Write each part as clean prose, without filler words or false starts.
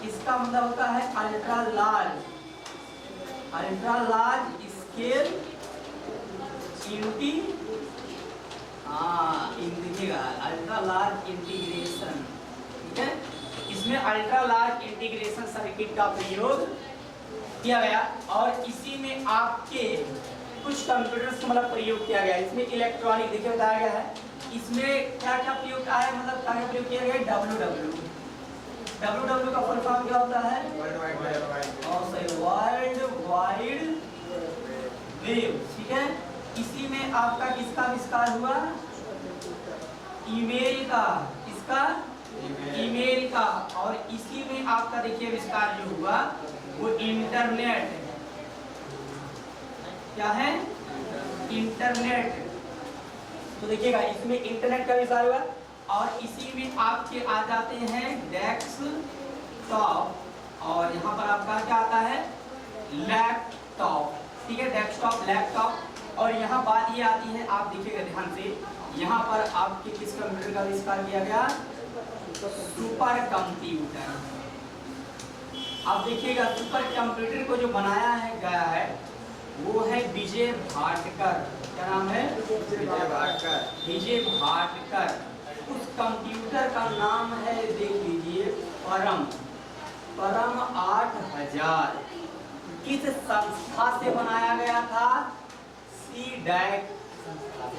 इसका मतलब होता है अल्ट्रा लार्ज स्केल देखिएगा अल्ट्रा लार्ज इंटीग्रेशन, ठीक है। इसमें अल्ट्रा लार्ज इंटीग्रेशन सर्किट का प्रयोग किया गया और इसी में आपके कुछ कंप्यूटर्स का मतलब प्रयोग किया गया। इसमें इलेक्ट्रॉनिक देखिए बताया गया है, इसमें क्या क्या प्रयोग किया है, मतलब क्या क्या प्रयोग किया गया। डब्ल्यू का फुल फॉर्म क्या होता है, वर्ल्ड वाइड वेव, ठीक है। इसी में आपका किसका आविष्कार हुआ, ईमेल का, किसका, ईमेल का। और इसी में आपका देखिए आविष्कार जो हुआ वो इंटरनेट, क्या है, इंटरनेट। तो देखिएगा इसमें इंटरनेट का आविष्कार हुआ और इसी में आपके आ जाते हैं डेस्कटॉप, और यहाँ पर आपका क्या आता है, लैपटॉप, ठीक है, डेस्कटॉप, लैपटॉप। और यहाँ बात ये आती है, आप देखिएगा ध्यान से, यहाँ पर आपके किस कंप्यूटर का आविष्कार किया गया, सुपर कंप्यूटर। आप देखिएगा सुपर कंप्यूटर को जो बनाया है गया है वो है विजय भाटकर, क्या नाम है, विजय भाटकर। उस कंप्यूटर का नाम है, देख लीजिए, परम 8000। किस संस्था से बनाया गया था, सीडैक,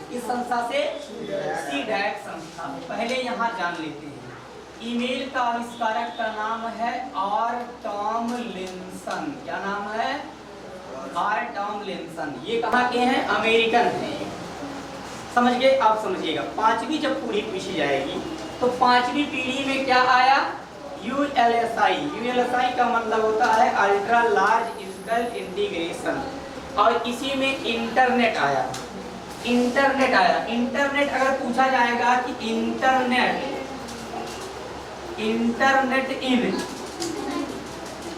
किस संस्था से, सीडैक संस्था। पहले यहाँ जान लेते हैं, ईमेल का आविष्कारक का नाम है आर टॉमलिंसन, क्या नाम है, आर टॉमलिंसन। ये कहाँ के हैं, अमेरिकन हैं, समझ गए। आप समझिएगा पांचवी जब पूरी पूछी जाएगी तो पांचवी पीढ़ी में क्या आया, यूएलएसआई का मतलब होता है अल्ट्रा लार्ज स्केल इंटीग्रेशन, और इसी में इंटरनेट आया। इंटरनेट अगर पूछा जाएगा कि internet in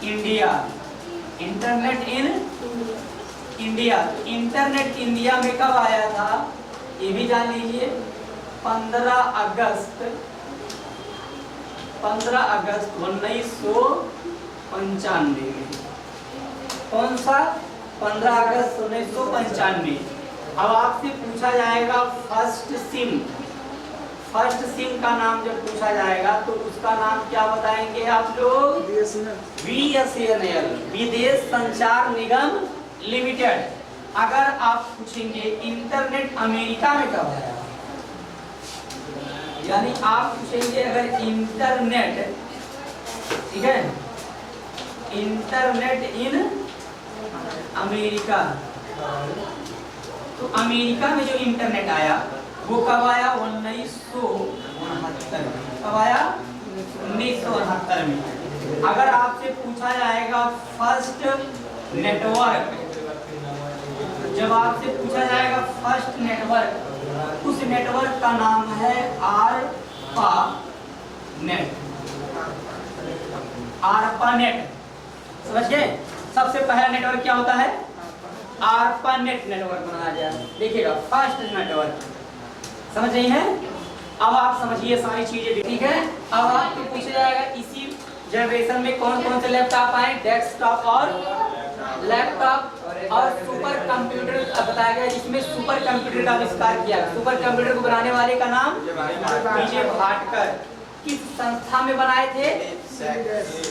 India, internet India में कब आया था, ये भी जान लीजिए, 15 अगस्त 1995 में। कौन सा, 15 अगस्त 1995। अब आपसे पूछा जाएगा फर्स्ट सिम का नाम जब पूछा जाएगा तो उसका नाम क्या बताएंगे आप लोग, बीएसएनएल, विदेश संचार निगम लिमिटेड। अगर आप पूछेंगे इंटरनेट अमेरिका में कब आया, यानी आप पूछेंगे अगर इंटरनेट, ठीक है, इंटरनेट इन अमेरिका, तो अमेरिका में जो इंटरनेट आया वो कब आया, 1969 में। कब आया, 1969 में। अगर आपसे पूछा जाएगा फर्स्ट नेटवर्क, जब आपसे पूछा जाएगा फर्स्ट नेटवर्क, उस नेटवर्क का नाम है आरपानेट, समझ गए। सबसे पहला नेटवर्क क्या होता है, आरपानेट नेटवर्क बनाया गया। देखिएगा फर्स्ट नेटवर्क, समझ रही हैं। अब आप समझिए सारी चीजें, ठीक है। अब आपको पूछा जाएगा इसी जनरेशन में कौन कौन से लैपटॉप आए, डेस्कटॉप और लैपटॉप, और सुपर कंप्यूटर बताया गया, जिसमें सुपर कंप्यूटर का आविष्कार किया। सुपर कंप्यूटर को बनाने वाले का नाम विजय भाटकर। किस संस्था में बनाए थे,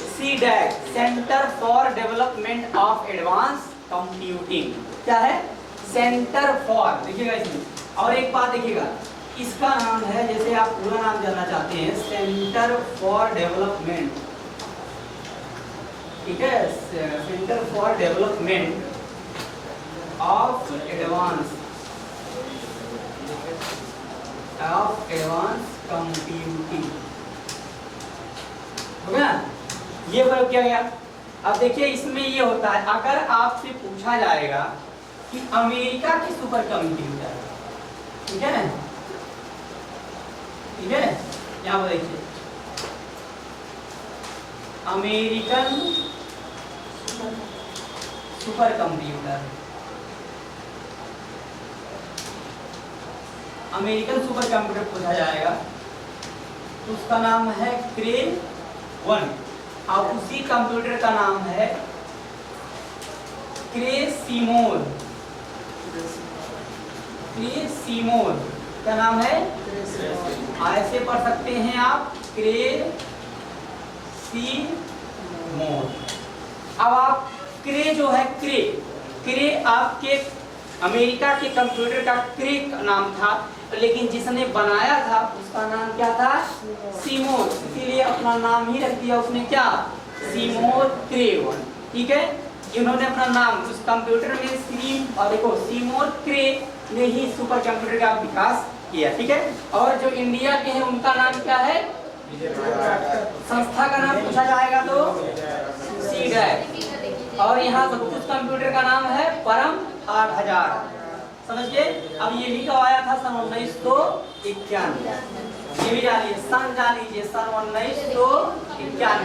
CDAC, centre for development of advance computing. क्या है, सेंटर फॉर, देखिएगा इसमें। और एक बात देखिएगा, इसका नाम है, जैसे आप पूरा नाम जानना चाहते हैं, सेंटर फॉर डेवलपमेंट, ठीक है, centre for development of advance computing, हो गया, ये प्रयोग किया गया। अब देखिए इसमें ये होता है, अगर आपसे पूछा जाएगा कि अमेरिका की सुपर कंप्यूटर, ठीक है, ठीक है, यहाँ पर देखिए American super computer, American super computer पूछा जाएगा तो उसका नाम है क्रे 1, अब उसी कंप्यूटर का नाम है क्रेसिमोर। क्रेसिमोर क्या नाम है? ऐसे पढ़ सकते हैं आप, क्रेसिमोर। अब आप क्रे जो है, क्रे आपके अमेरिका के कंप्यूटर का क्रे नाम था, लेकिन जिसने बनाया था उसका नाम क्या था? सीमोर। इसीलिए अपना नाम ही रख दिया उसने, क्या? सीमोर क्रे वन। ठीक है, इन्होंने अपना नाम उस कंप्यूटर में और देखो सीमोर क्रे ने ही सुपर कंप्यूटर का विकास किया। ठीक है, और जो इंडिया के हैं उनका नाम क्या है? संस्था का नाम पूछा जाएगा तो सीडैक। और यहाँ सब कुछ कंप्यूटर का नाम है परम 8000। समझिए। अब ये भी कब आया था? सन 1991। ये भी जानिए, सन जान लीजिए, सन 1991।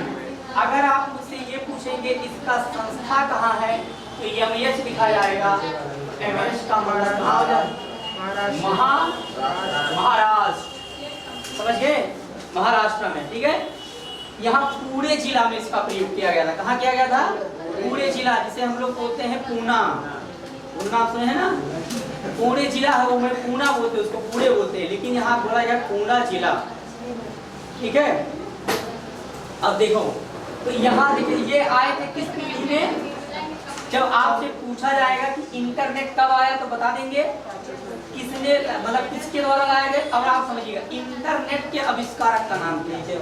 अगर आप मुझसे ये पूछेंगे इसका संस्था कहाँ है, तो एमएच लिखा जाएगा। एमएच का महाराष्ट्र। समझ गए? महाराष्ट्र में। ठीक है, यहाँ पुणे जिला में इसका प्रयोग किया गया था। कहाँ किया गया था? पुणे जिला, जिसे हम लोग बोलते हैं पूना। पूना सुने हैं ना? पुणे जिला है, वो में पूना बोलते हैं, उसको पुणे बोलते हैं, लेकिन यहाँ बोला गया पूना जिला। ठीक है, अब देखो, तो यहाँ देखिए ये आए थे किस पीढ़ी में? जब आपसे पूछा जाएगा कि इंटरनेट कब आया तो बता देंगे किसने, मतलब किसके द्वारा लाया गया। अब आप समझिएगा, इंटरनेट के आविष्कारक का नाम क्या है?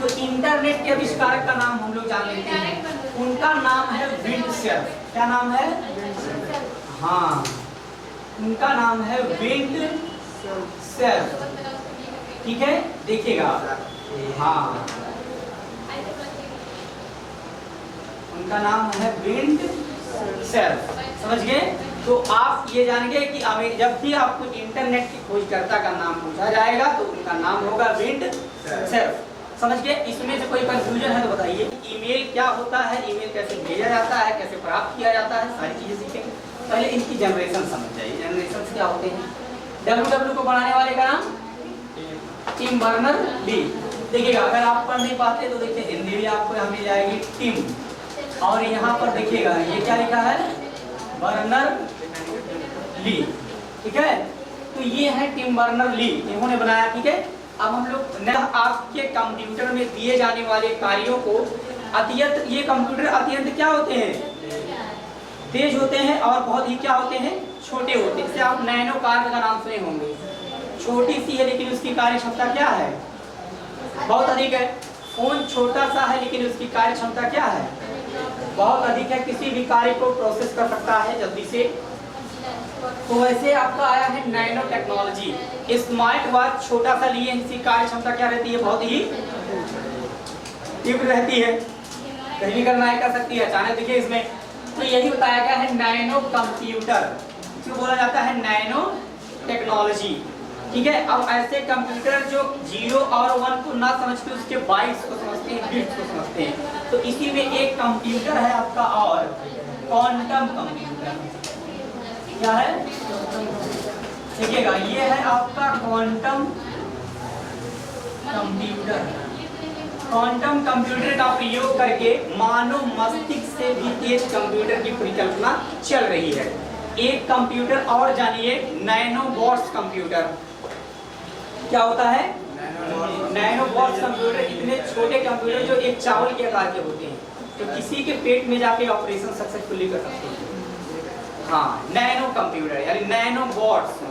तो इंटरनेट के आविष्कारक का नाम हम लोग जान लेते हैं। उनका नाम है विंडसर्फ। क्या नाम है? हाँ, उनका नाम है विंडसर्फ। ठीक है, देखिएगा। हाँ, उनका नाम है विंडसर्फ। समझ गए? तो आप ये जानेंगे कि जब भी आपको इंटरनेट की खोजकर्ता का नाम पूछा जाएगा तो उनका नाम होगा विंडसर्फ। समझ गए? इसमें से कोई कंफ्यूजन है तो बताइए। ईमेल क्या होता है, ईमेल कैसे भेजा जाता है, कैसे प्राप्त किया जाता है, सारी चीजें सीखेंगे। पहले इनकी जनरेशन समझ जाइए। जनरेशन क्या होते हैं? डब्ल्यू को बनाने वाले का नाम टिम बर्नर-ली। देखिएगा, अगर आप पढ़ नहीं पाते तो देखिए हिंदी भी आपको यहाँ मिल जाएगी टिम, और यहाँ पर देखिएगा ये क्या लिखा है? बर्नर-ली। ठीक है, तो ये है टिम बर्नर-ली, इन्होंने बनाया। ठीक है, अब हम लोग आपके कंप्यूटर में दिए जाने वाले कार्यों को अत्यंत, ये कंप्यूटर अत्यंत क्या होते हैं? तेज होते हैं और बहुत ही क्या होते हैं? छोटे होते हैं। जैसे आप नैनो कार का नाम सुने होंगे, छोटी सी है लेकिन उसकी कार्य क्षमता क्या है? बहुत अधिक है। फोन छोटा सा है लेकिन उसकी कार्य क्षमता क्या है? बहुत अधिक है। किसी भी कार्य को प्रोसेस कर सकता है जल्दी से। तो वैसे आपका आया है नैनो टेक्नोलॉजी। स्मार्ट वॉच छोटा सा लिए, इसकी कार्य क्षमता क्या रहती है? बहुत ही तीव्र रहती है, कहीं भी करना है कर सकती है अचानक। देखिए इसमें तो यही बताया गया है नैनो कंप्यूटर, इसको बोला जाता है नैनो टेक्नोलॉजी। ठीक है, अब ऐसे कंप्यूटर जो 0 और 1 को ना समझते उसके बाइट्स को समझते हैं, बिट्स को समझते हैं। तो इसी में एक कंप्यूटर है आपका और क्वांटम कंप्यूटर। क्या है? देखिएगा, ये है आपका क्वांटम कंप्यूटर। क्वांटम कंप्यूटर का प्रयोग करके मानव मस्तिष्क से भी तेज कंप्यूटर की परिकल्पना चल रही है। एक कंप्यूटर और जानिए, नैनोबॉट्स कंप्यूटर। क्या होता है? नैनोबॉट्स कंप्यूटर इतने छोटे कंप्यूटर जो एक चावल के आकार के होते हैं, जो किसी के पेट में जाके ऑपरेशन सक्सेसफुली कर सकते हैं। हाँ, नैनो कंप्यूटर यानी नैनोबॉट्स।